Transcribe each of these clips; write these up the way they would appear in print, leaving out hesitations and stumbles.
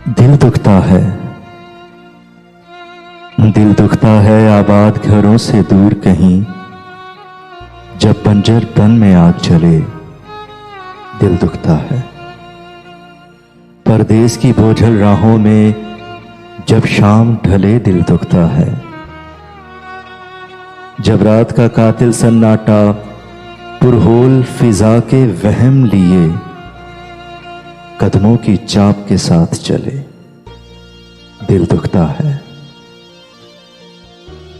दिल दुखता है, दिल दुखता है आबाद घरों से दूर कहीं, जब बंजर बन में आग जले दिल दुखता है। परदेस की बोझल राहों में जब शाम ढले दिल दुखता है। जब रात का कातिल सन्नाटा पुरहोल फिजा के वहम लिए कदमों की चाप के साथ चले दिल दुखता है।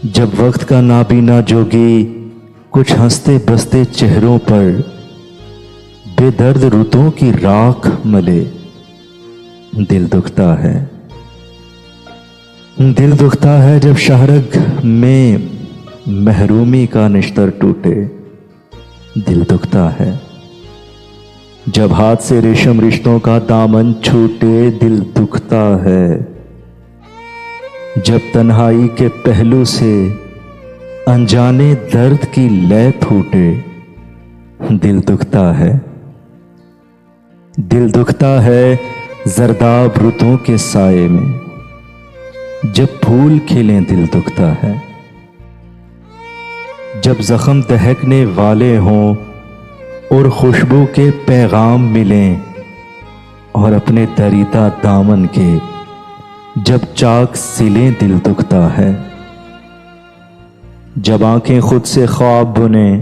जब वक्त का नाबीना जोगी कुछ हंसते बसते चेहरों पर बेदर्द रुतों की राख मले दिल दुखता है। दिल दुखता है जब शाहरग में महरूमी का निश्तर टूटे दिल दुखता है। जब हाथ से रेशम रिश्तों का दामन छूटे दिल दुखता है। जब तन्हाई के पहलू से अनजाने दर्द की लय फूटे दिल दुखता है। दिल दुखता है जरदाब रुतों के साए में जब फूल खिलें दिल दुखता है। जब जख्म दहकने वाले हों और खुशबू के पैगाम मिलें और अपने दरीदा दामन के जब चाक सिलें दिल दुखता है। जब आंखें खुद से ख्वाब बुने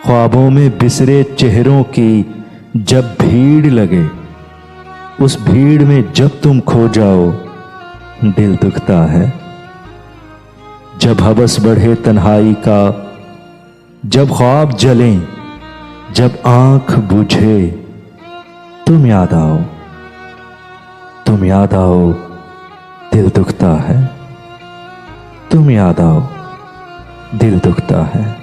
ख्वाबों में बिसरे चेहरों की जब भीड़ लगे उस भीड़ में जब तुम खो जाओ दिल दुखता है। जब हवस बढ़े तन्हाई का जब ख्वाब जलें जब आंख बुझे तुम याद आओ, तुम याद आओ दिल दुखता है। तुम याद आओ दिल दुखता है।